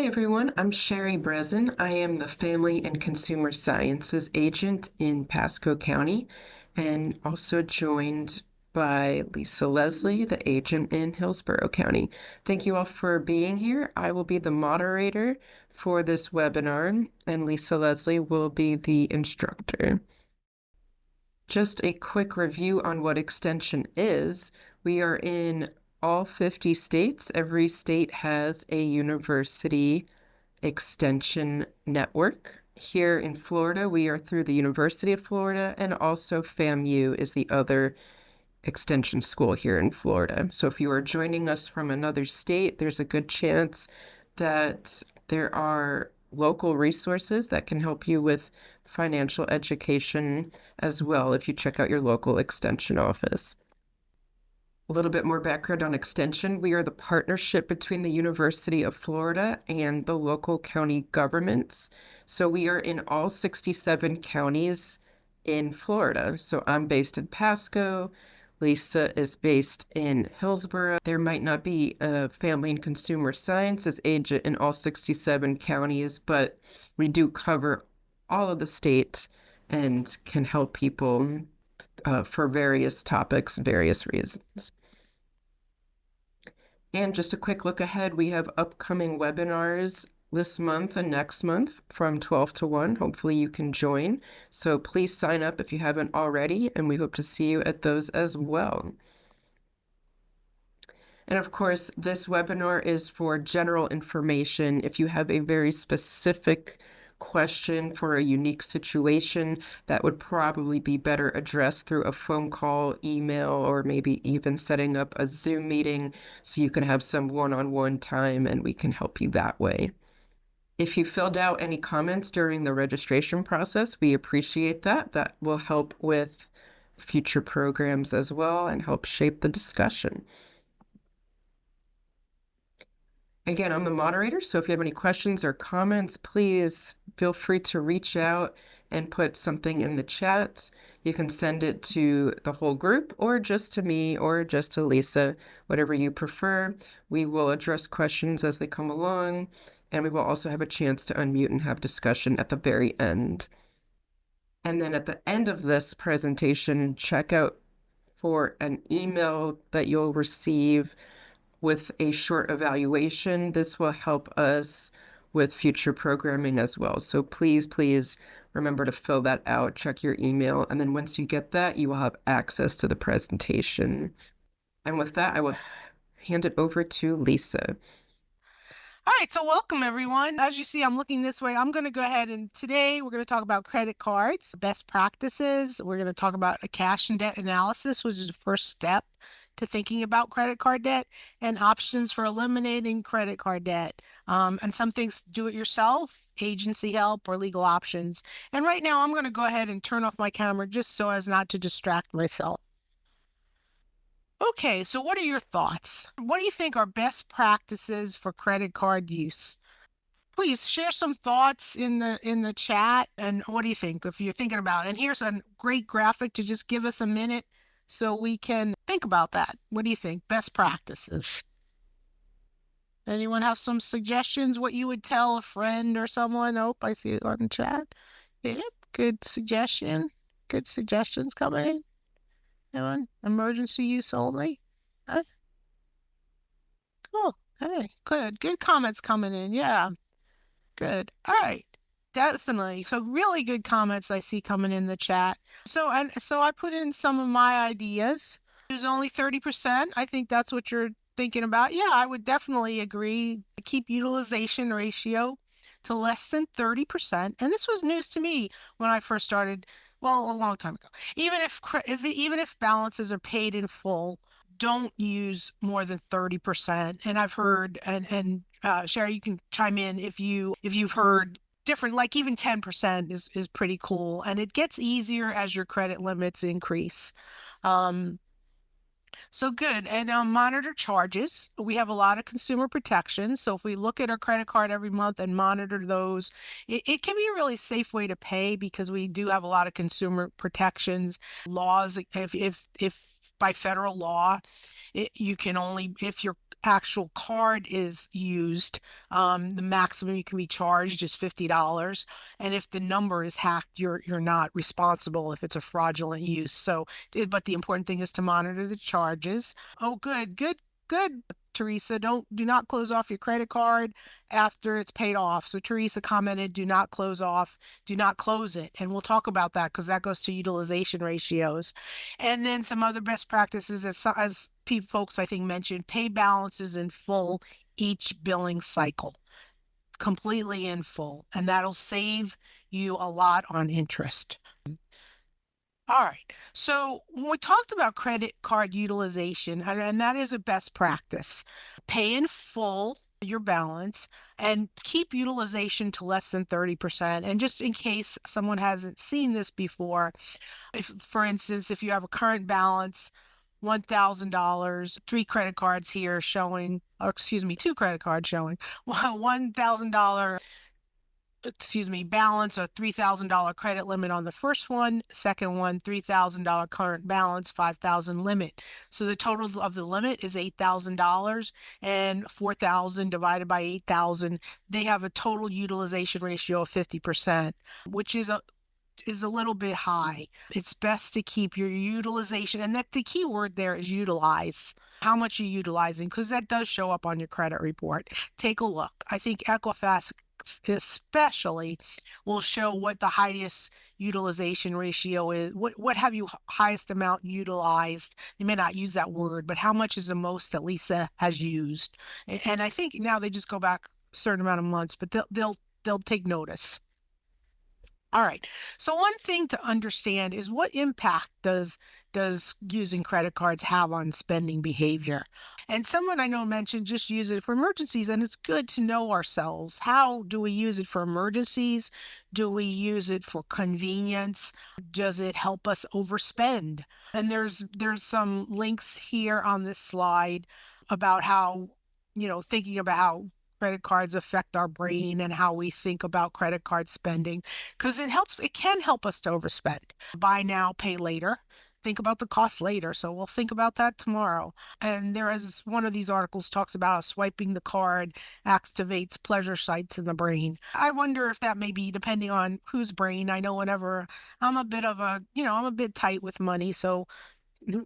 Hi, everyone. I'm Sherry Brezen. I am the Family and Consumer Sciences Agent in Pasco County and also joined by Lisa Leslie, the agent in Hillsborough County. Thank you all for being here. I will be the moderator for this webinar, and Lisa Leslie will be the instructor. Just a quick review on what extension is. We are in all 50 states. Every state has a university extension network. Here in Florida, we are through the University of Florida, and also FAMU is the other extension school here in Florida. So if you are joining us from another state, there's a good chance that there are local resources that can help you with financial education as well if you check out your local extension office. A little bit more background on extension. We are the partnership between the University of Florida and the local county governments. So we are in all 67 counties in Florida. So I'm based in Pasco. Lisa is based in Hillsborough. There might not be a family and consumer sciences agent in all 67 counties, but we do cover all of the state and can help people for various topics, various reasons. And just a quick look ahead, we have upcoming webinars this month and next month from 12 to 1. Hopefully you can join. So please sign up if you haven't already, and we hope to see you at those as well. And of course, this webinar is for general information. If you have a very specific question for a unique situation, that would probably be better addressed through a phone call, email, or maybe even setting up a Zoom meeting so you can have some one-on-one time and we can help you that way. If you filled out any comments during the registration process, we appreciate that. That will help with future programs as well and help shape the discussion. Again, I'm the moderator, so if you have any questions or comments, please feel free to reach out and put something in the chat. You can send it to the whole group or just to me or just to Lisa, whatever you prefer. We will address questions as they come along, and we will also have a chance to unmute and have discussion at the very end. And then at the end of this presentation, check out for an email that you'll receive with a short evaluation. This will help us with future programming as well. So please remember to fill that out, check your email, and then once you get that, you will have access to the presentation. And with that, I will hand it over to Lisa. All right, so welcome everyone. As you see, I'm looking this way. I'm going to go ahead and today we're going to talk about credit cards, best practices. We're going to talk about a cash and debt analysis, which is the first step to thinking about credit card debt, and options for eliminating credit card debt. And some things do it yourself, agency help, or legal options. And right now I'm going to go ahead and turn off my camera just so as not to distract myself. Okay, so what are your thoughts? What do you think are best practices for credit card use? Please share some thoughts in the chat, and what do you think if you're thinking about it? And here's a great graphic to just give us a minute so we can think about that. What do you think? Best practices. Anyone have some suggestions what you would tell a friend or someone? Oh, I see it on the chat. Yep, good suggestion. Good suggestions coming in. Anyone? Emergency use only? Okay. Cool. Hey, good. Good comments coming in. Yeah. Good. All right. Definitely. So really good comments I see coming in the chat. So I put in some of my ideas. There's only 30%. I think that's what you're thinking about. Yeah, I would definitely agree. Keep utilization ratio to less than 30%. And this was news to me when I first started, well, a long time ago. Even if balances are paid in full, don't use more than 30%. And I've heard, and Sherry, you can chime in if you've heard different, like even 10% is pretty cool. And it gets easier as your credit limits increase. So good. And monitor charges. We have a lot of consumer protection. So if we look at our credit card every month and monitor those, it can be a really safe way to pay because we do have a lot of consumer protections laws. If by federal law, you can only, if your actual card is used, the maximum you can be charged is $50. And if the number is hacked, you're not responsible if it's a fraudulent use. So, but the important thing is to monitor the charges. Oh, good, Teresa. Do not close off your credit card after it's paid off. So Teresa commented, do not close it. And we'll talk about that because that goes to utilization ratios. And then some other best practices as folks I think mentioned, pay balances in full each billing cycle, completely in full, and that'll save you a lot on interest. All right. So when we talked about credit card utilization, and that is a best practice, pay in full your balance and keep utilization to less than 30%. And just in case someone hasn't seen this before, for instance, if you have a current balance, $1,000, two credit cards showing $1,000 balance or $3,000 credit limit on the first one, second one, $3,000 current balance, $5,000 limit. So the total of the limit is $8,000, and 4,000 divided by 8,000, they have a total utilization ratio of 50%, which is a little bit high. It's best to keep your utilization, and that the key word there is utilize. How much you're utilizing, because that does show up on your credit report. Take a look. I think Equifax especially will show what the highest utilization ratio is. What have you highest amount utilized? You may not use that word, but how much is the most that Lisa has used? And I think now they just go back a certain amount of months, but they'll take notice. All right. So one thing to understand is what impact does using credit cards have on spending behavior? And someone I know mentioned just use it for emergencies, and it's good to know ourselves. How do we use it for emergencies? Do we use it for convenience? Does it help us overspend? And there's some links here on this slide about how, thinking about how credit cards affect our brain and how we think about credit card spending, because it can help us to overspend. Buy now, pay later. Think about the cost later. So we'll think about that tomorrow. And there is one of these articles talks about how swiping the card activates pleasure sites in the brain. I wonder if that may be depending on whose brain. I know whenever I'm a bit tight with money, so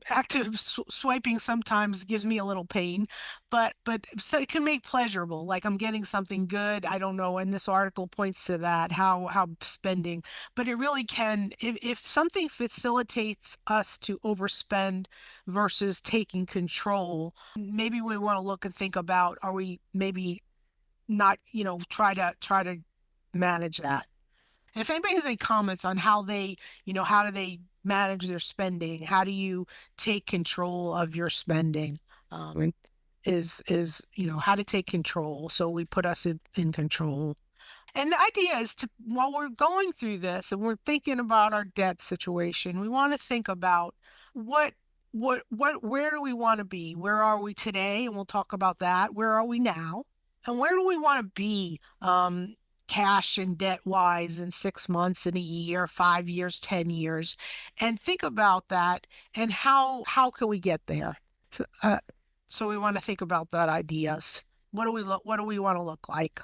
active swiping sometimes gives me a little pain, but so it can make pleasurable, like I'm getting something good. I don't know, and this article points to that, how spending, but it really can, if something facilitates us to overspend versus taking control, maybe we want to look and think about, are we maybe not, try to manage that. And if anybody has any comments on how do they manage their spending? How do you take control of your spending? Is how to take control. So we put us in control. And the idea is while we're going through this and we're thinking about our debt situation, we want to think about where do we want to be? Where are we today? And we'll talk about that. Where are we now? And where do we want to be? Cash and debt wise in 6 months, in a year, 5 years, 10 years, and think about that and how can we get there? So we want to think about that ideas. What do we want to look like?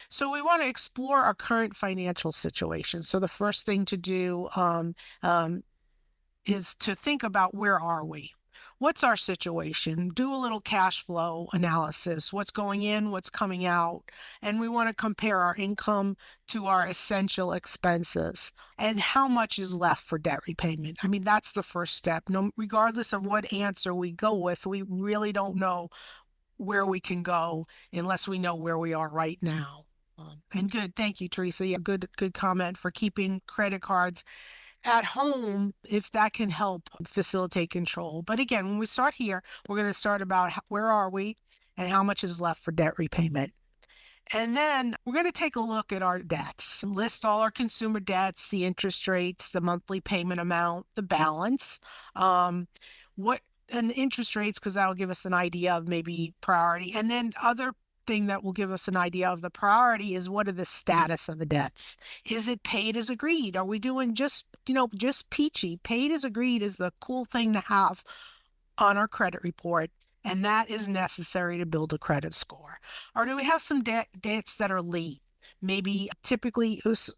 So we want to explore our current financial situation. So the first thing to do is to think about, where are we? What's our situation? Do a little cash flow analysis. What's going in, what's coming out? And we want to compare our income to our essential expenses and how much is left for debt repayment. I mean, that's the first step. No, regardless of what answer we go with, we really don't know where we can go unless we know where we are right now. And good. Thank you, Teresa. Yeah, good comment for keeping credit cards at home, if that can help facilitate control. But again, when we start here, we're going to start about where are we and how much is left for debt repayment. And then we're going to take a look at our debts, list all our consumer debts, the interest rates, the monthly payment amount, the balance, and the interest rates, because that'll give us an idea of maybe priority. And then other thing that will give us an idea of the priority is, what are the status of the debts? Is it paid as agreed? Are we doing just peachy? Paid as agreed is the cool thing to have on our credit report. and that is necessary to build a credit score? Or do we have some debts that are late? Maybe typically it was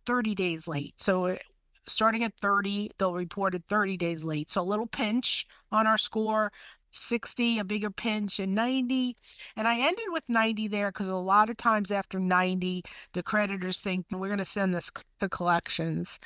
30 days late. So starting at 30, they'll report it 30 days late. So a little pinch on our score, 60, a bigger pinch, and 90. And I ended with 90 there because a lot of times after 90, the creditors think we're going to send this to collections.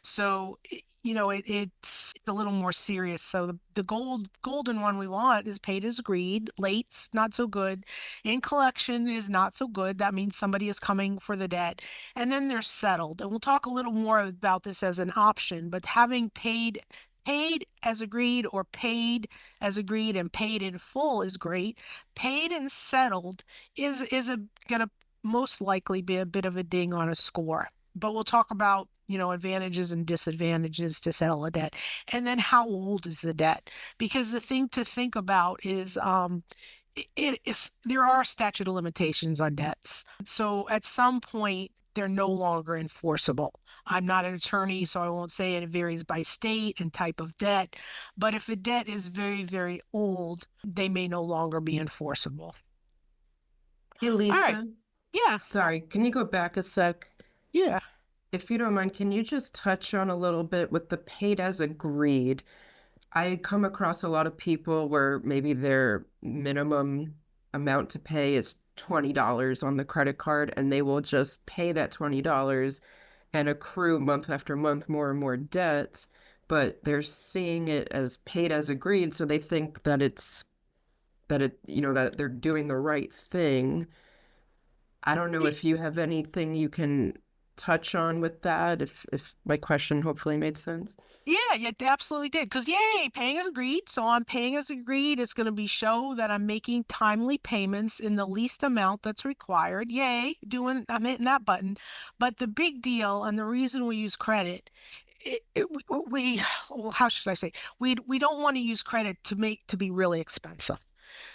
So it's a little more serious. So the golden one we want is paid as agreed. Late's not so good. In collection is not so good. That means somebody is coming for the debt. And then they're settled. And we'll talk a little more about this as an option, but having paid as agreed or paid as agreed and paid in full is great. Paid and settled is gonna most likely be a bit of a ding on a score. But we'll talk about advantages and disadvantages to settle a debt. And then how old is the debt? Because the thing to think about is there are statute of limitations on debts. So at some point, they're no longer enforceable. I'm not an attorney, so I won't say it varies by state and type of debt. But if a debt is very, very old, they may no longer be enforceable. Hey, All right. Lisa, Yeah. sorry, can you go back a sec? Yeah. If you don't mind, can you just touch on a little bit with the paid as agreed? I come across a lot of people where maybe their minimum amount to pay is $20 on the credit card, and they will just pay that $20 and accrue month after month more and more debt, but they're seeing it as paid as agreed, so they think that that they're doing the right thing. I don't know if you have anything you can touch on with that, if my question hopefully made sense. Yeah, it absolutely did. Because yay, paying as agreed. So I'm paying as agreed. It's going to be show that I'm making timely payments in the least amount that's required. Yay, I'm hitting that button. But the big deal and the reason we use credit, well, how should I say? We don't want to use credit to be really expensive.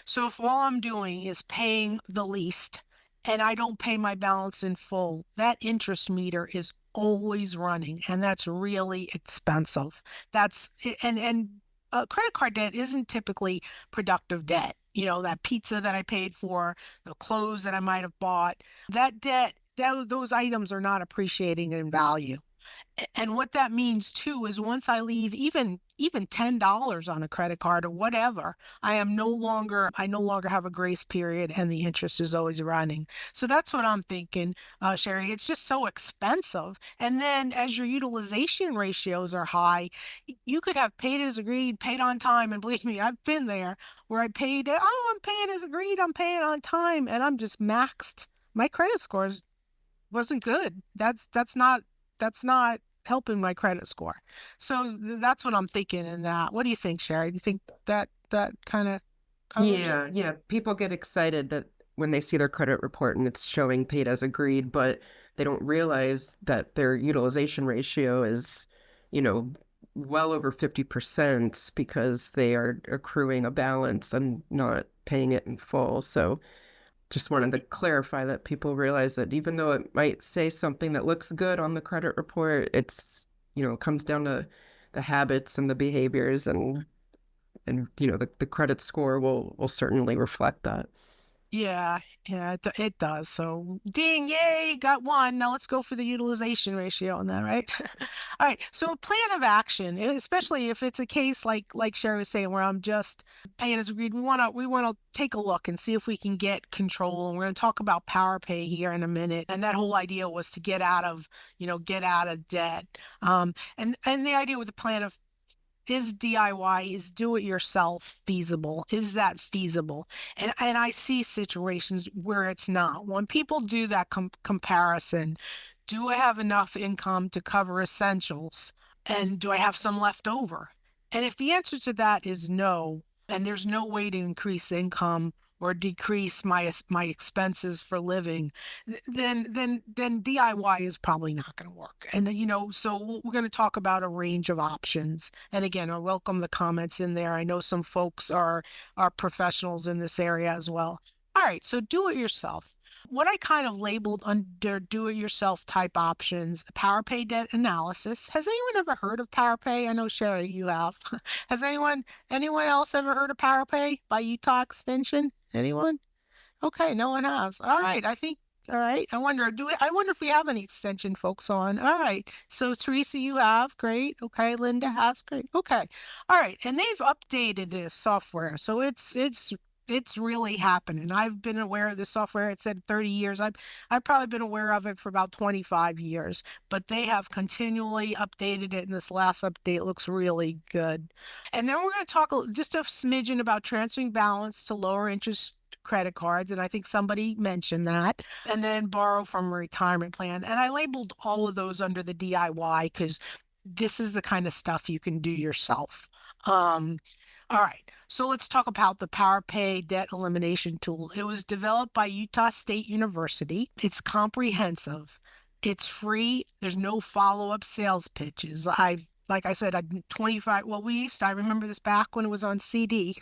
So if all I'm doing is paying the least and I don't pay my balance in full, that interest meter is always running, and that's really expensive. That's and credit card debt isn't typically productive debt. That pizza that I paid for, the clothes that I might have bought, that debt, those items are not appreciating in value. And what that means too is once I leave even $10 on a credit card or whatever, I no longer have a grace period and the interest is always running. So that's what I'm thinking, Sherry. It's just so expensive. And then as your utilization ratios are high, you could have paid as agreed, paid on time. And believe me, I've been there where I'm paying as agreed, I'm paying on time, and I'm just maxed. My credit scores wasn't good. That's not helping my credit score. So that's what I'm thinking in that. What do you think, Sherry? Do you think that kind of covers it? Yeah. People get excited that when they see their credit report and it's showing paid as agreed, but they don't realize that their utilization ratio is, you know, well over 50% because they are accruing a balance and not paying it in full. So just wanted to clarify that people realize that even though it might say something that looks good on the credit report, it's, it comes down to the habits and the behaviors and the credit score will certainly reflect that. Yeah, it does. So ding, yay, got one. Now let's go for the utilization ratio on that, right? All right. So a plan of action, especially if it's a case like Sherry was saying, where I'm just paying as agreed. We wanna take a look and see if we can get control. And we're gonna talk about power pay here in a minute. And that whole idea was to get out of debt. And the idea with the plan of is DIY, is do it yourself feasible? Is that feasible? And I see situations where it's not. When people do that comparison, do I have enough income to cover essentials? And do I have some left over? And if the answer to that is no, and there's no way to increase income or decrease my expenses for living, then DIY is probably not going to work. And so we're going to talk about a range of options. And again, I welcome the comments in there. I know some folks are professionals in this area as well. All right, so do it yourself. What I kind of labeled under do-it-yourself type options, PowerPay debt analysis. Has anyone ever heard of PowerPay? I know Sherry, you have. Has anyone else ever heard of PowerPay by Utah Extension? Anyone? Okay, no one has. All right, all right. I wonder if we have any extension folks on. All right. So Teresa, you have, great. Okay, Linda has, great. Okay. All right. And they've updated this software. So it's really happening. I've been aware of this software. It said 30 years. I've probably been aware of it for about 25 years, but they have continually updated it, and this last update looks really good. And then we're going to talk just a smidgen about transferring balance to lower interest credit cards, and I think somebody mentioned that, and then borrow from a retirement plan. And I labeled all of those under the DIY because this is the kind of stuff you can do yourself. All right, so let's talk about the PowerPay debt elimination tool. It was developed by Utah State University. It's comprehensive. It's free. There's no follow-up sales pitches. Like I said, I'm 25. Well, I remember this back when it was on CD.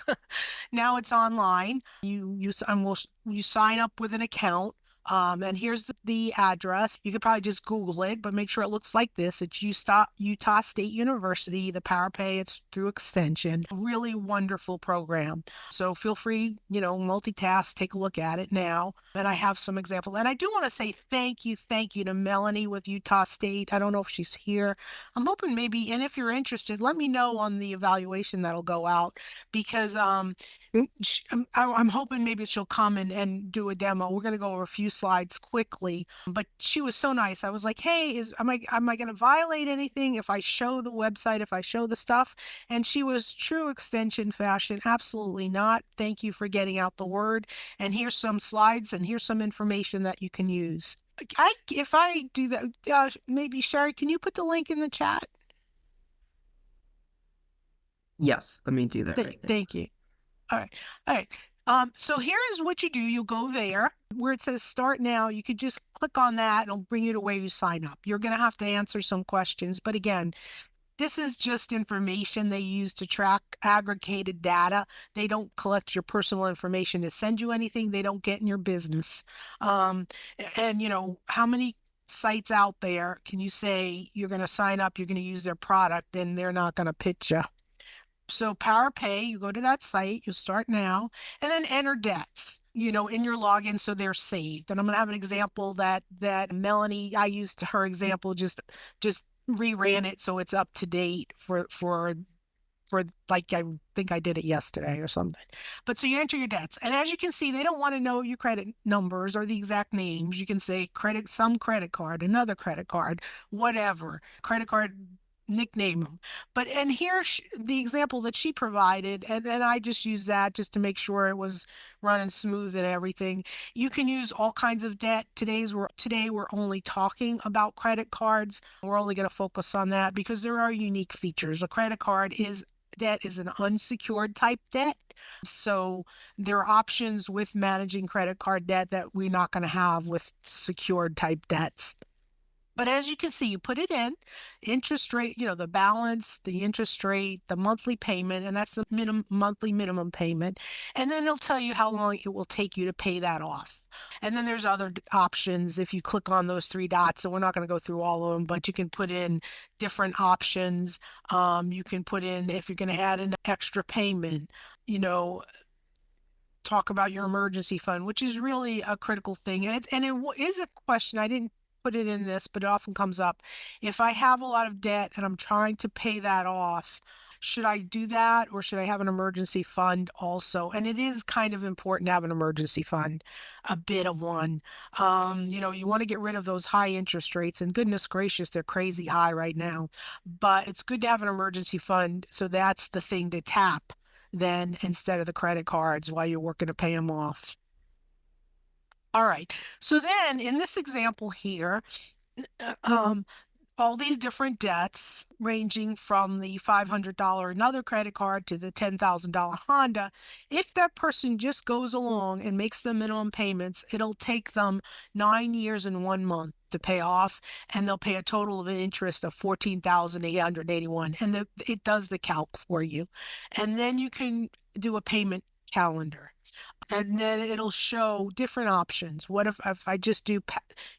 Now it's online. You sign up with an account. And here's the address. You could probably just Google it, but make sure it looks like this. It's Utah State University, the PowerPay. It's through Extension. Really wonderful program. So feel free, multitask, take a look at it now. And I have some examples. And I do want to say thank you to Melanie with Utah State. I don't know if she's here. I'm hoping maybe, and if you're interested, let me know on the evaluation that'll go out, because I'm hoping maybe she'll come and do a demo. We're going to go over a few slides quickly, but she was so nice. I was like, hey, am I going to violate anything if I show the website, if I show the stuff? And she was true Extension fashion. Absolutely not. Thank you for getting out the word. And here's some slides and here's some information that you can use. If I do that, maybe Sherry, can you put the link in the chat? Yes, let me do that right now. Thank you. All right. All right. So here is what you do. You'll go there where it says start now. You could just click on that. It'll bring you to where you sign up. You're going to have to answer some questions. But again, this is just information they use to track aggregated data. They don't collect your personal information to send you anything. They don't get in your business. And how many sites out there can you say you're going to sign up, you're going to use their product, and they're not going to pitch you? So PowerPay, you go to that site, you start now, and then enter debts, in your login so they're saved. And I'm going to have an example that Melanie, I used her example, just reran it so it's up to date for like, I think I did it yesterday or something. But so you enter your debts, and as you can see, they don't want to know your credit numbers or the exact names. You can say some credit card, another credit card, whatever credit card, nickname them. And here the example that she provided, and I just used that just to make sure it was running smooth and everything. You can use all kinds of debt. Today we're only talking about credit cards. We're only going to focus on that because there are unique features. A credit card debt is an unsecured type debt. So there are options with managing credit card debt that we're not going to have with secured type debts. But as you can see, you put it in, interest rate, the balance, the interest rate, the monthly payment, and that's the monthly minimum payment. And then it'll tell you how long it will take you to pay that off. And then there's other options if you click on those three dots. So we're not going to go through all of them, but you can put in different options. You can put in, if you're going to add an extra payment, talk about your emergency fund, which is really a critical thing. And it is a question. I didn't put it in this, but it often comes up. If I have a lot of debt and I'm trying to pay that off, should I do that, or should I have an emergency fund also? And it is kind of important to have an emergency fund, a bit of one. You want to get rid of those high interest rates, and goodness gracious, they're crazy high right now. But it's good to have an emergency fund, so that's the thing to tap then instead of the credit cards while you're working to pay them off. All right. So then in this example here, all these different debts ranging from the $500 another credit card to the $10,000 Honda, if that person just goes along and makes the minimum payments, it'll take them 9 years and 1 month to pay off, and they'll pay a total of interest of $14,881. And it does the calc for you. And then you can do a payment calendar. and then it'll show different options. What if I just do,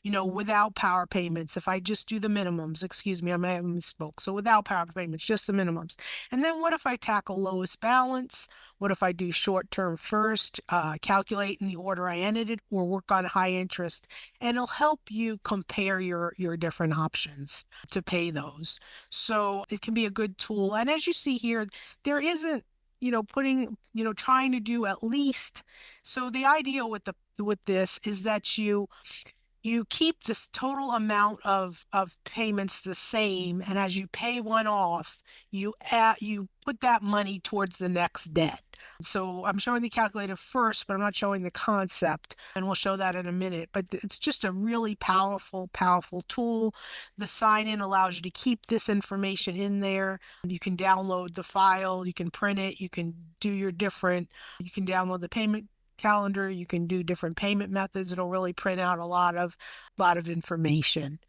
without power payments, if I just do the minimums, excuse me, I may have misspoke. So without power payments, just the minimums. And then what if I tackle lowest balance? What if I do short term first, calculate in the order I entered it, or work on high interest? And it'll help you compare your different options to pay those. So it can be a good tool. And as you see here, there isn't, trying to do at least. So the idea with this is that you keep this total amount of payments the same, and as you pay one off, you put that money towards the next debt. So I'm showing the calculator first, but I'm not showing the concept, and we'll show that in a minute. But it's just a really powerful tool. The sign in allows you to keep this information in there. You can download the file, you can print it, you can you can download the payment calendar, you can do different payment methods. It'll really print out a lot of information.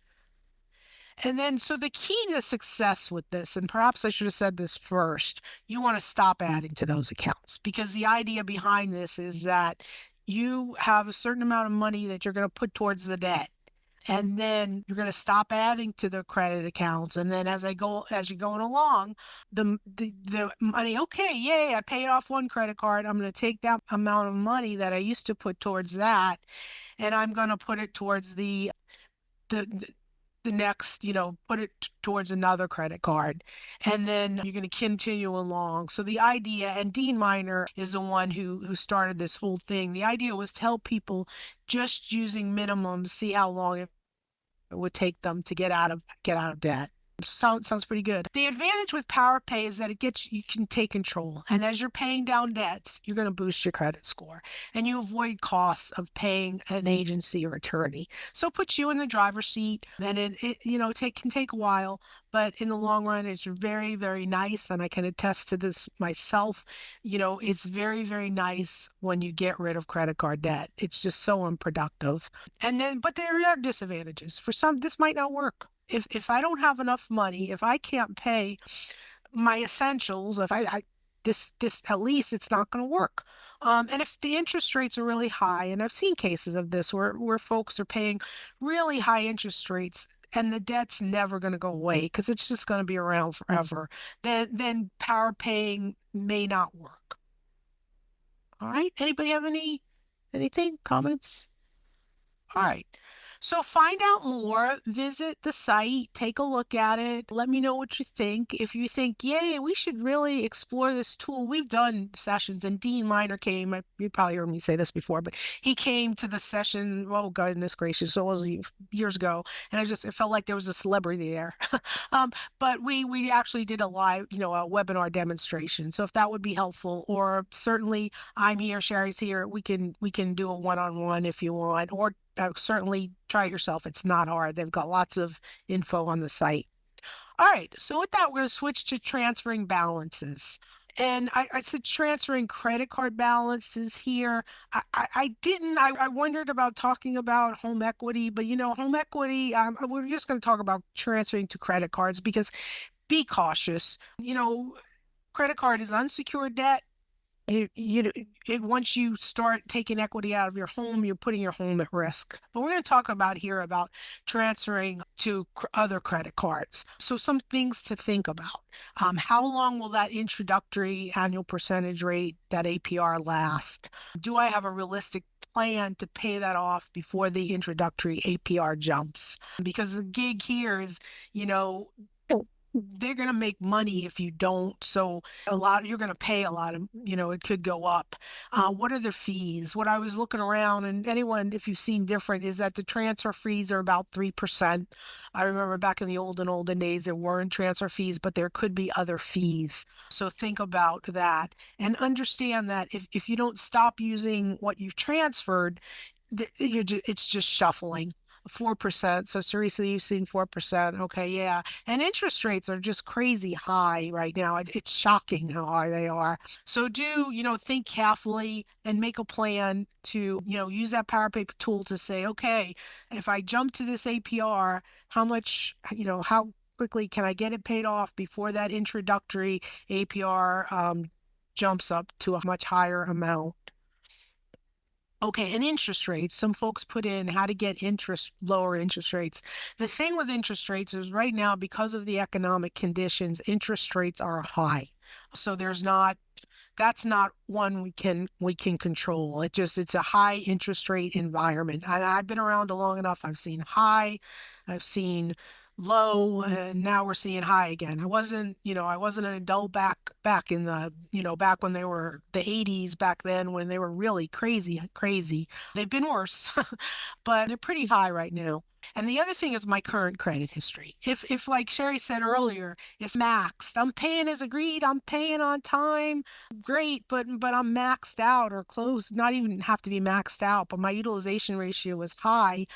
And then, so the key to success with this, and perhaps I should have said this first, you want to stop adding to those accounts, because the idea behind this is that you have a certain amount of money that you're going to put towards the debt. And then you're going to stop adding to the credit accounts. And then as you're going along, the money, okay, yay, I paid off one credit card. I'm going to take that amount of money that I used to put towards that, and I'm going to put it towards the next, put it towards another credit card. And then you're going to continue along. So the idea, and Dean Miner is the one who started this whole thing. The idea was to help people just using minimums, see how long it would take them to get out of debt. Sounds pretty good. The advantage with PowerPay is that you can take control. And as you're paying down debts, you're going to boost your credit score, and you avoid costs of paying an agency or attorney. So it puts you in the driver's seat, and it can take a while, but in the long run, it's very, very nice. And I can attest to this myself. It's very, very nice when you get rid of credit card debt. It's just so unproductive. But there are disadvantages. For some, this might not work. If I don't have enough money, if I can't pay my essentials, if this at least it's not going to work. And if the interest rates are really high, and I've seen cases of this where folks are paying really high interest rates, and the debt's never going to go away because it's just going to be around forever, then power paying may not work. All right. Anybody have anything, comments? All right. So find out more, visit the site, take a look at it. Let me know what you think. If you think, yay, we should really explore this tool. We've done sessions, and Dean Miner came. You probably heard me say this before, but he came to the session, oh goodness gracious, so it was years ago. And it felt like there was a celebrity there. But we actually did a live, a webinar demonstration. So if that would be helpful, or certainly I'm here, Sherry's here, we can do a one-on-one if you want, or certainly try it yourself. It's not hard. They've got lots of info on the site. All right. So with that, we're going to switch to transferring balances. And I said transferring credit card balances here. I wondered about talking about home equity, but home equity, we're just going to talk about transferring to credit cards, because be cautious. Credit card is unsecured debt. Once you start taking equity out of your home, you're putting your home at risk. But we're going to talk about transferring to other credit cards. So some things to think about. How long will that introductory annual percentage rate, that APR, last? Do I have a realistic plan to pay that off before the introductory APR jumps? Because the gig here is, they're going to make money if you don't. So you're going to pay a lot of, it could go up. What are the fees? What I was looking around, and anyone, if you've seen different, is that the transfer fees are about 3%. I remember back in the olden days, there weren't transfer fees, but there could be other fees. So think about that, and understand that if you don't stop using what you've transferred, it's just shuffling. 4%. So seriously, you've seen 4%. Okay, yeah. And interest rates are just crazy high right now. It's shocking how high they are. So think carefully and make a plan to, use that PowerPay tool to say, okay, if I jump to this APR, how much, how quickly can I get it paid off before that introductory APR jumps up to a much higher amount? Okay, and interest rates. Some folks put in how to get lower interest rates. The thing with interest rates is right now, because of the economic conditions, interest rates are high. So that's not one we can control. It's a high interest rate environment. I've been around long enough. I've seen high, I've seen low, and now we're seeing high again. I wasn't an adult back in back when they were the 80s, back then when they were really crazy. They've been worse, but they're pretty high right now. And the other thing is my current credit history. If like Sherry said earlier, if maxed, I'm paying as agreed, I'm paying on time, great, but I'm maxed out or close, not even have to be maxed out, but my utilization ratio is high.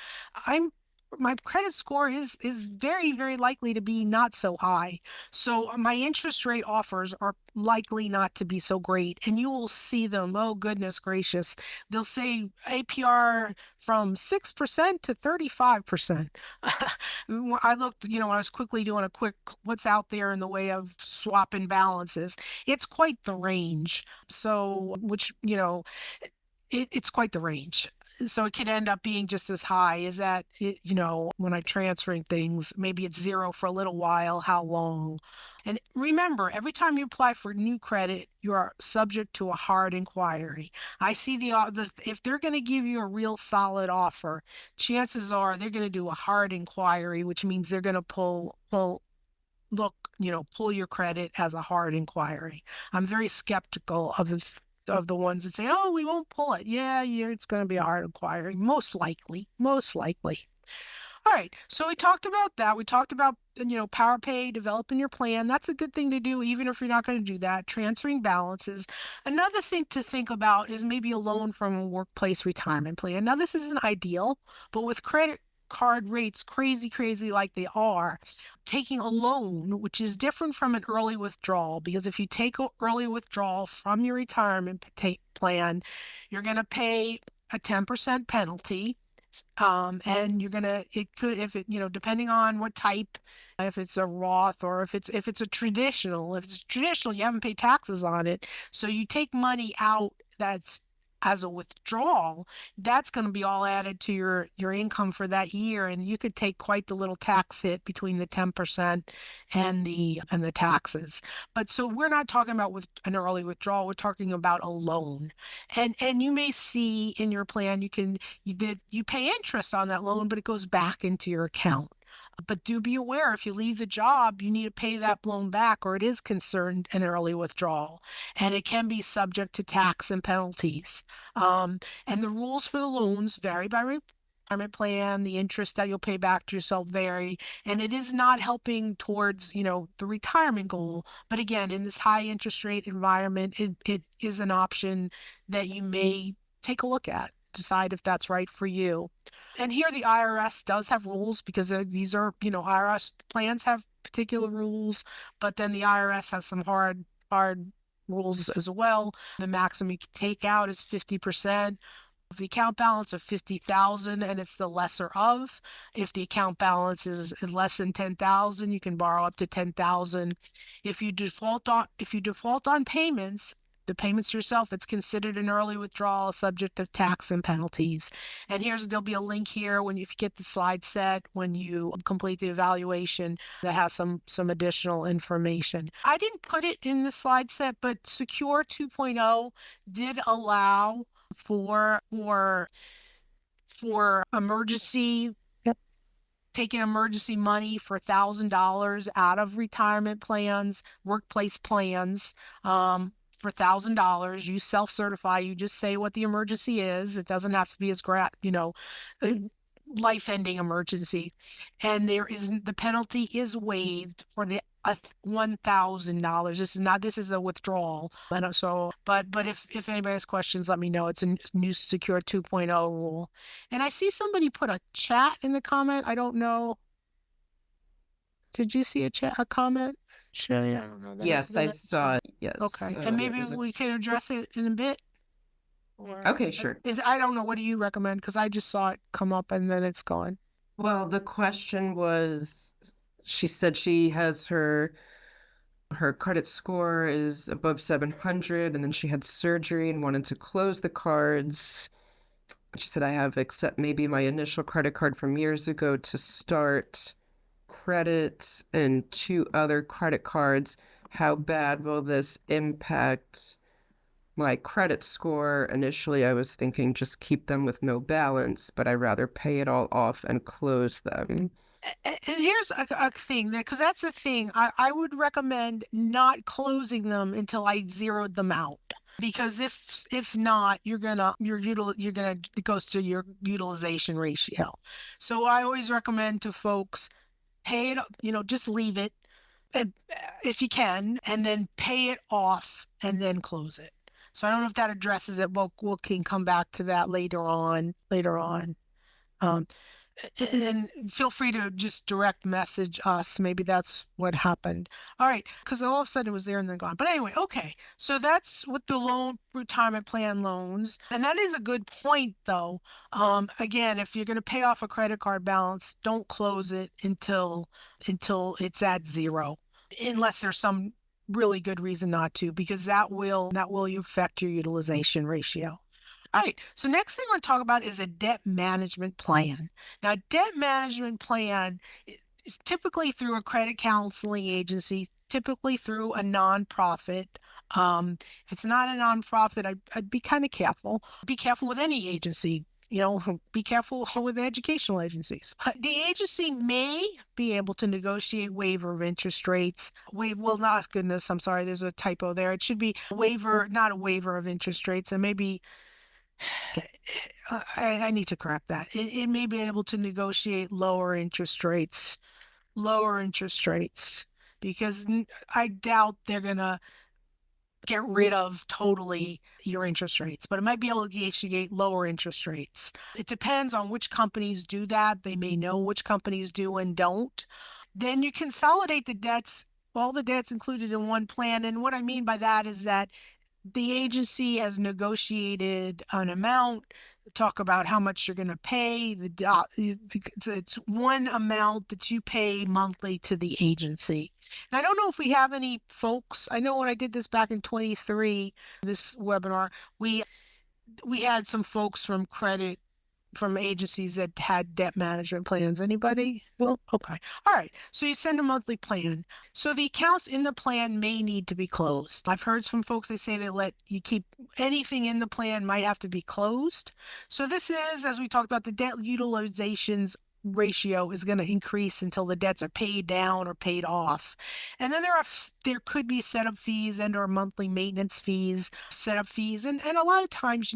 I'm my credit score is very, very likely to be not so high. So my interest rate offers are likely not to be so great. And you will see them, oh goodness gracious. They'll say APR from 6% to 35%. I looked, when I was quickly doing a quick what's out there in the way of swapping balances. It's quite the range. So, which, it's quite the range. So it could end up being just as high. Is that, when I'm transferring things, maybe it's zero for a little while, how long? And remember, every time you apply for new credit, you are subject to a hard inquiry. I see if they're going to give you a real solid offer, chances are they're going to do a hard inquiry, which means they're going to pull your credit as a hard inquiry. I'm very skeptical of the ones that say, "Oh, we won't pull it." Yeah, it's going to be a hard inquiry, most likely, most likely. All right, so we talked about that. We talked about, Power Pay, developing your plan. That's a good thing to do, even if you're not going to do that. Transferring balances. Another thing to think about is maybe a loan from a workplace retirement plan. Now, this isn't ideal, but with credit card rates crazy, crazy like they are, taking a loan, which is different from an early withdrawal, because if you take an early withdrawal from your retirement plan, you're going to pay a 10% penalty. And it could, if it, depending on what type, if it's a Roth or if it's a traditional, you haven't paid taxes on it. So you take money out that's as a withdrawal, that's going to be all added to your income for that year, and you could take quite the little tax hit between the 10% and the taxes. But so we're not talking about with an early withdrawal, we're talking about a loan. And you may see in your plan you pay interest on that loan, but it goes back into your account. But do be aware, if you leave the job, you need to pay that loan back, or it is concerned an early withdrawal, and it can be subject to tax and penalties. And the rules for the loans vary by retirement plan. The interest that you'll pay back to yourself vary, and it is not helping towards, the retirement goal. But again, in this high interest rate environment, it is an option that you may take a look at, decide if that's right for you. And here the IRS does have rules, because these are, IRS plans have particular rules, but then the IRS has some hard rules as well. The maximum you can take out is 50% of the account balance of 50,000, and it's the lesser of. If the account balance is less than 10,000, you can borrow up to 10,000. If you default on payments, the payments to yourself, it's considered an early withdrawal, subject to tax and penalties. And there'll be a link here if you get the slide set, when you complete the evaluation, that has some additional information. I didn't put it in the slide set, but Secure 2.0 did allow for emergency, taking emergency money for $1,000 out of retirement plans, workplace plans, for $1,000. You self-certify. You just say what the emergency is. It doesn't have to be life-ending emergency. And the penalty is waived for the $1,000. This is a withdrawal. And so, but if anybody has questions, let me know. It's a new Secure 2.0 rule. And I see somebody put a chat in the comment. I don't know. Did you see a comment? Sherry, I don't know. Yes, I saw it. Yes. Okay, and maybe we can address it in a bit. Okay, sure. I don't know. What do you recommend? Because I just saw it come up and then it's gone. Well, the question was, she said she has her credit score is above 700, and then she had surgery and wanted to close the cards. She said I have except maybe my initial credit card from years ago to start credit and 2 other credit cards. How bad will this impact my credit score? Initially, I was thinking just keep them with no balance, but I'd rather pay it all off and close them. And here's a thing that, because that's the thing, I would recommend not closing them until I zeroed them out. Because if not, you're gonna, it goes to your utilization ratio. So I always recommend to folks, pay it, just leave it, and, if you can, and then pay it off and then close it. So I don't know if that addresses it. We can come back to that later on. Um, and feel free to just direct message us. Maybe that's what happened. All right, because all of a sudden it was there and then gone. But anyway, okay. So that's with the loan retirement plan loans. And that is a good point though. Again, if you're going to pay off a credit card balance, don't close it until it's at zero, unless there's some really good reason not to, because that will affect your utilization ratio. All right, so next thing I want to talk about is a debt management plan. Now, a debt management plan is typically through a credit counseling agency, typically through a nonprofit. If it's not a nonprofit, I'd be kind of careful. Be careful with any agency. Be careful with educational agencies. The agency may be able to negotiate waiver of interest rates. Well, not goodness, I'm sorry, there's a typo there. It should be waiver, not a waiver of interest rates, and maybe I need to correct that. It may be able to negotiate lower interest rates, because I doubt they're going to get rid of totally your interest rates, but it might be able to negotiate lower interest rates. It depends on which companies do that. They may know which companies do and don't. Then you consolidate the debts, all the debts included in one plan. And what I mean by that is that the agency has negotiated an amount, talk about how much you're going to pay. It's one amount that you pay monthly to the agency. And I don't know if we have any folks. I know when I did this back in 23, this webinar, we had some folks from agencies that had debt management plans. Anybody? Well, okay. All right. So you send a monthly plan. So the accounts in the plan may need to be closed. I've heard from folks, they say they let you keep anything in the plan might have to be closed. So this is, as we talked about, the debt utilizations ratio is going to increase until the debts are paid down or paid off. And then there could be setup fees and or monthly maintenance fees, setup fees. And a lot of times,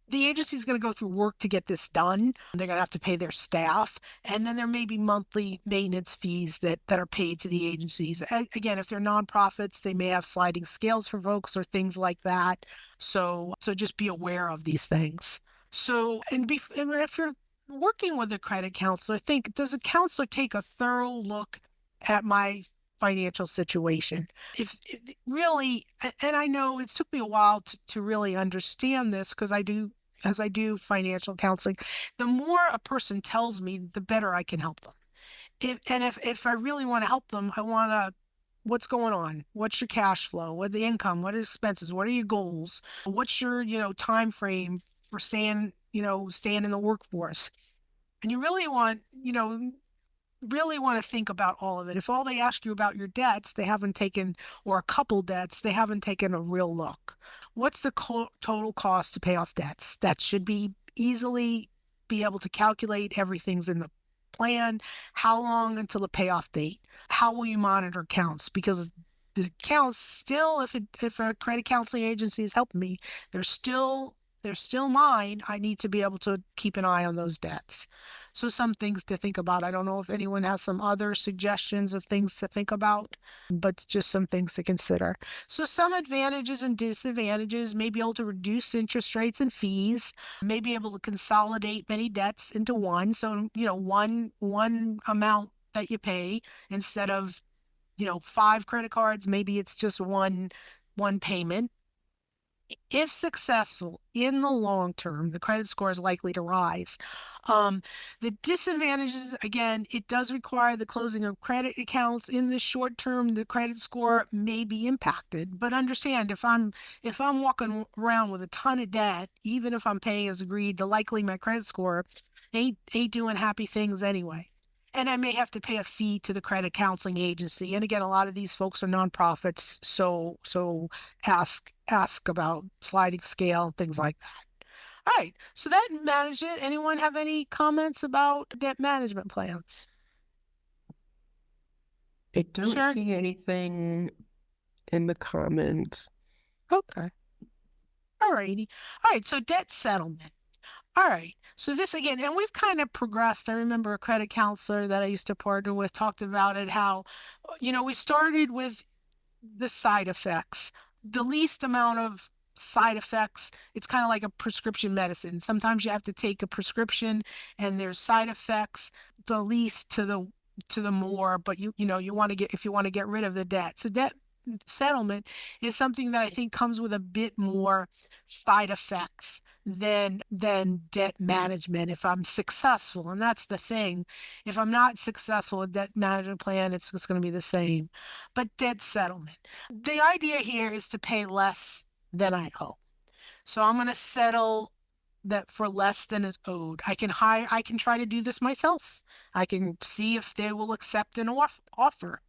the agency is going to go through work to get this done. They're going to have to pay their staff. And then there may be monthly maintenance fees that are paid to the agencies. Again, if they're nonprofits, they may have sliding scales for folks or things like that. So just be aware of these things. So, and if you're working with a credit counselor, does a counselor take a thorough look at my financial situation? If really, and I know it took me a while to really understand this, because as I do financial counseling, the more a person tells me, the better I can help them. If I really want to help them, I want to, what's going on? What's your cash flow? What the income? What are expenses? What are your goals? What's your, time frame for staying in the workforce? And you really want to think about all of it. If all they ask you about your debts, they haven't taken, or a couple debts, they haven't taken a real look. What's the total cost to pay off debts? That should be easily be able to calculate. Everything's in the plan. How long until the payoff date? How will you monitor accounts? Because the accounts still, if a credit counseling agency is helping me, they're still mine. I need to be able to keep an eye on those debts. So some things to think about. I don't know if anyone has some other suggestions of things to think about, but just some things to consider. So some advantages and disadvantages: may be able to reduce interest rates and fees, may be able to consolidate many debts into one. So, one amount that you pay instead of, 5 credit cards, maybe it's just one payment. If successful in the long term, the credit score is likely to rise. The disadvantages, again, it does require the closing of credit accounts. In the short term, the credit score may be impacted. But understand, if I'm walking around with a ton of debt, even if I'm paying as agreed, the likely my credit score ain't doing happy things anyway. And I may have to pay a fee to the credit counseling agency. And again, a lot of these folks are nonprofits, so ask about sliding scale and things like that. All right, so that managed it. Anyone have any comments about debt management plans? I don't Sure. see anything in the comments. Okay. All righty. All right, so debt settlement. All right. So this again, and we've kind of progressed. I remember a credit counselor that I used to partner with talked about it, how, we started with the side effects, the least amount of side effects. It's kind of like a prescription medicine. Sometimes you have to take a prescription and there's side effects, the least to the more, but you want to get, if you want to get rid of the debt. So debt settlement is something that I think comes with a bit more side effects than debt management if I'm successful. And that's the thing. If I'm not successful with debt management plan, it's just going to be the same. But debt settlement. The idea here is to pay less than I owe. So I'm going to settle that for less than is owed. I can try to do this myself. I can see if they will accept an offer.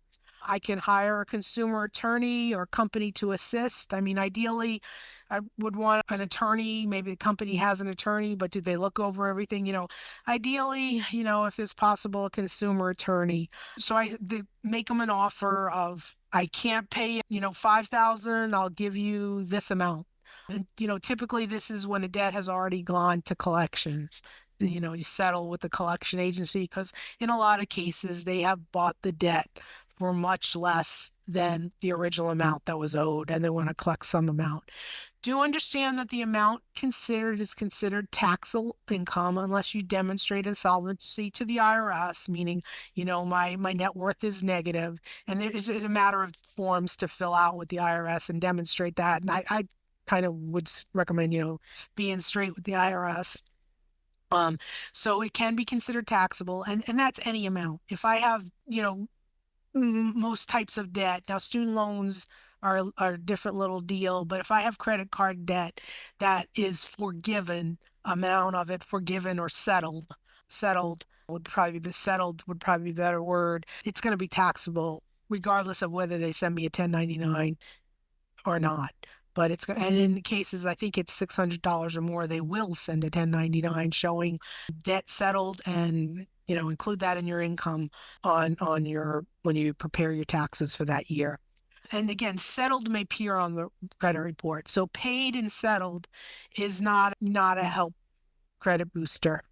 I can hire a consumer attorney or company to assist. I mean, ideally, I would want an attorney. Maybe the company has an attorney, but do they look over everything? Ideally, if it's possible, a consumer attorney. So they make them an offer of, I can't pay, 5,000, I'll give you this amount. And, typically this is when a debt has already gone to collections. You settle with the collection agency because in a lot of cases they have bought the debt for much less than the original amount that was owed and they want to collect some amount. Do understand that the amount considered is considered taxable income unless you demonstrate insolvency to the IRS, meaning, my net worth is negative, and there is a matter of forms to fill out with the IRS and demonstrate that. And I kind of would recommend, being straight with the IRS. So it can be considered taxable, and that's any amount. If I have, most types of debt. Now, student loans are a different little deal, but if I have credit card debt that is forgiven, amount of it forgiven or settled would probably be a better word. It's going to be taxable regardless of whether they send me a 1099 or not. But and in cases, I think it's $600 or more, they will send a 1099 showing debt settled and include that in your income on your when you prepare your taxes for that year. And again, settled may appear on the credit report. So paid and settled is not a help credit booster.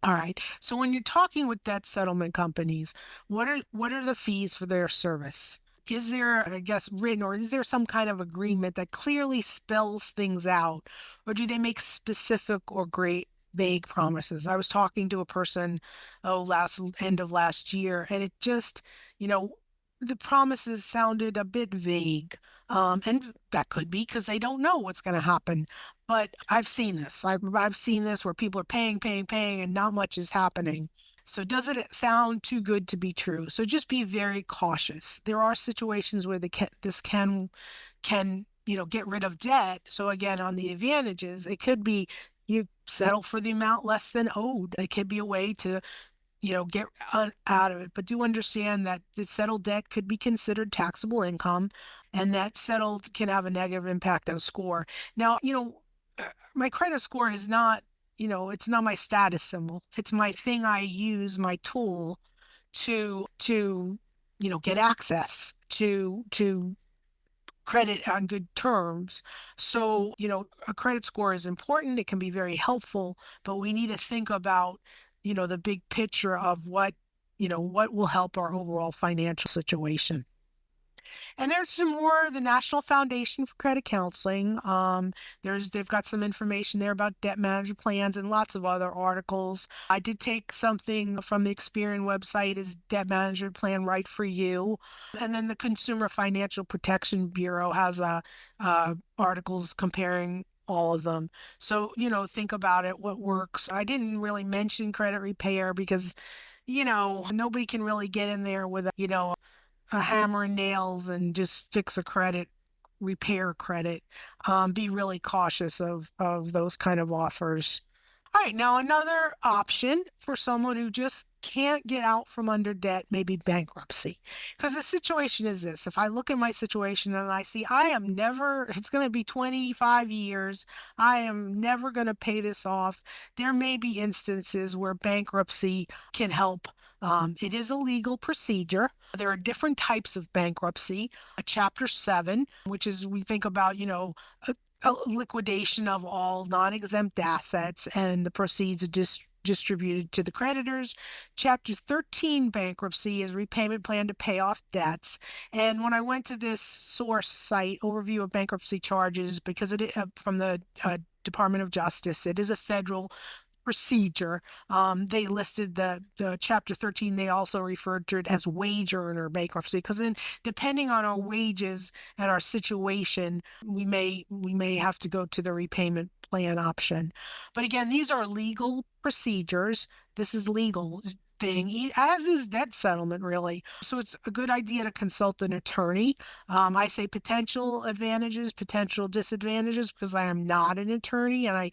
All right. So when you're talking with debt settlement companies, what are the fees for their service? Is there, I guess, written, or is there some kind of agreement that clearly spells things out, or do they make specific or great vague promises? I was talking to a person, last end of last year, and it just, the promises sounded a bit vague. And that could be because they don't know what's going to happen. But I've seen this. I've seen this where people are paying, and not much is happening. So does it sound too good to be true? So just be very cautious. There are situations where this can get rid of debt. So again, on the advantages, it could be you settle for the amount less than owed. It could be a way to get out of it. But do understand that the settled debt could be considered taxable income, and that settled can have a negative impact on score. Now, my credit score is not, it's not my status symbol. It's my thing I use, my tool to get access to credit on good terms. So, a credit score is important. It can be very helpful, but we need to think about, the big picture of what will help our overall financial situation. And there's some more, the National Foundation for Credit Counseling. They've got some information there about debt management plans and lots of other articles. I did take something from the Experian website, is Debt Management Plan right for you? And then the Consumer Financial Protection Bureau has articles comparing all of them. So, think about it, what works. I didn't really mention credit repair because, nobody can really get in there with a hammer and nails and just fix a credit, repair credit. Be really cautious of those kind of offers. All right, now another option for someone who just can't get out from under debt may be bankruptcy. Because the situation is this: if I look at my situation and I see it's going to be 25 years, I am never going to pay this off, there may be instances where bankruptcy can help. It is a legal procedure. There are different types of bankruptcy. A Chapter 7, which is, we think about, a liquidation of all non-exempt assets and the proceeds are distributed to the creditors. Chapter 13 bankruptcy is repayment plan to pay off debts. And when I went to this source site, overview of bankruptcy charges, because from the Department of Justice, it is a federal procedure. They listed the Chapter 13. They also referred to it as wage earner bankruptcy, because then, depending on our wages and our situation, we may have to go to the repayment plan option. But again, these are legal procedures. This is legal thing, as is debt settlement, really. So it's a good idea to consult an attorney. I say potential advantages, potential disadvantages, because I am not an attorney, and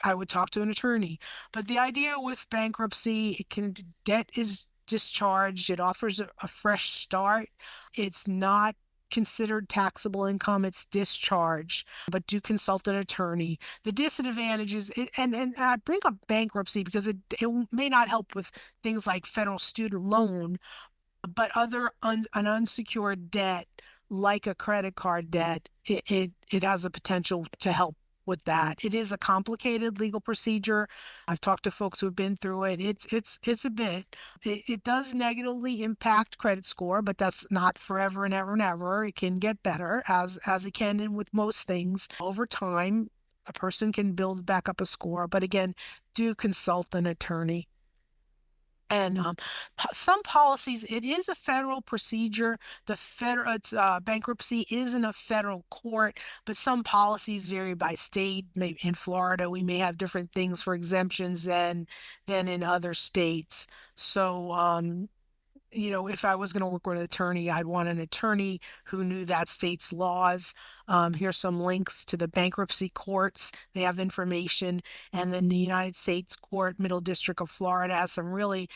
I would talk to an attorney. But the idea with bankruptcy, debt is discharged. It offers a fresh start. It's not considered taxable income. It's discharged, but do consult an attorney. The disadvantages, and I bring up bankruptcy because it may not help with things like federal student loan, but an unsecured debt like a credit card debt, it has a potential to help with that. It is a complicated legal procedure. I've talked to folks who've been through it. It's a bit. It does negatively impact credit score, but that's not forever and ever and ever. It can get better, as it can with most things. Over time, a person can build back up a score, but again, do consult an attorney. And some policies, it is a federal procedure. Bankruptcy is in a federal court, but some policies vary by state. Maybe in Florida, we may have different things for exemptions than in other states. So, if I was going to work with an attorney, I'd want an attorney who knew that state's laws. Here's some links to the bankruptcy courts. They have information. And then the United States Court, Middle District of Florida, has some really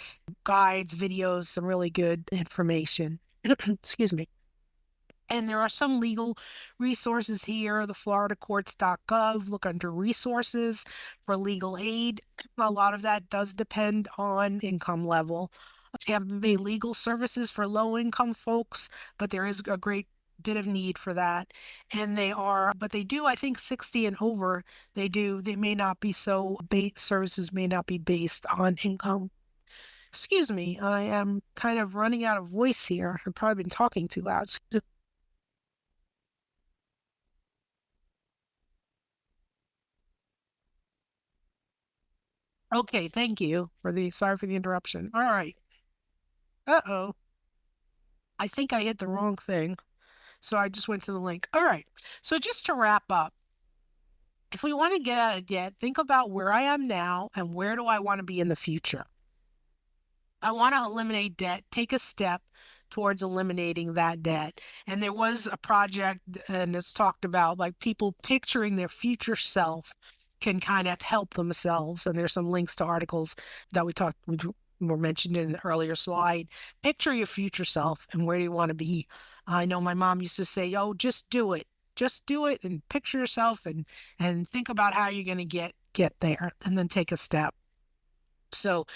guides, videos, some really good information. Excuse me. And there are some legal resources here, the floridacourts.gov. Look under resources for legal aid. A lot of that does depend on income level. Tampa Bay Legal Services for low-income folks, but there is a great bit of need for that. And but they do, I think 60 and over, they may not be services may not be based on income. Excuse me, I am kind of running out of voice here. I've probably been talking too loud. Okay, thank you sorry for the interruption. All right. Uh-oh. I think I hit the wrong thing. So I just went to the link. All right. So just to wrap up, if we want to get out of debt, think about where I am now and where do I want to be in the future. I want to eliminate debt, take a step towards eliminating that debt. And there was a project, and it's talked about, like, people picturing their future self can kind of help themselves. And there's some links to articles that which were mentioned in the earlier slide. Picture your future self and where do you want to be? I know my mom used to say, "Oh, just do it. Just do it and picture yourself and think about how you're going to get there and then take a step." So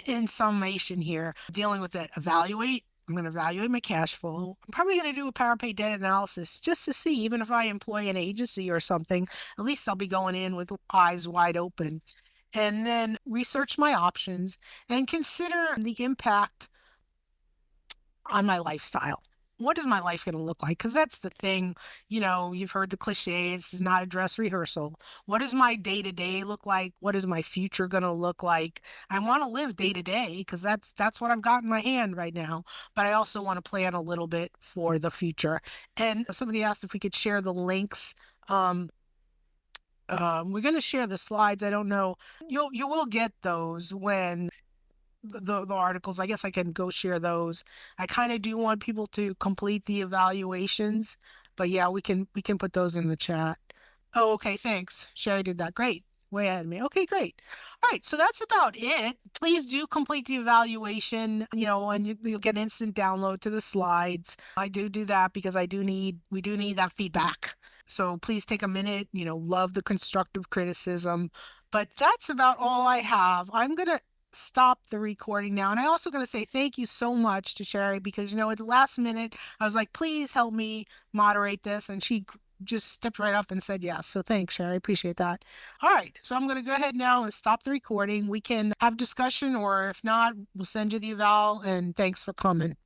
in summation here, dealing with that, I'm going to evaluate my cash flow. I'm probably going to do a PowerPay debt analysis just to see, even if I employ an agency or something, at least I'll be going in with eyes wide open. And then research my options and consider the impact on my lifestyle. what is my life going to look like? Because that's the thing, you've heard the cliche, this is not a dress rehearsal. What does my day to day look like? What is my future going to look like? I want to live day to day because that's what I've got in my hand right now. But I also want to plan a little bit for the future. And somebody asked if we could share the links. Um, we're going to share the slides. I don't know. You will get those when the articles. I guess I can go share those. I kind of do want people to complete the evaluations, but yeah, we can put those in the chat. Oh, okay, thanks. Sherry did that. Great. Way ahead of me. Okay, great. All right, so that's about it. Please do complete the evaluation, and you'll get instant download to the slides. I do that because we do need that feedback. So please take a minute, love the constructive criticism. But that's about all I have. I'm going to stop the recording now. And I also going to say thank you so much to Sherry because, at the last minute, I was like, please help me moderate this. And she just stepped right up and said yes. So thanks, Sherry. I appreciate that. All right. So I'm going to go ahead now and stop the recording. We can have discussion, or if not, we'll send you the eval. And thanks for coming.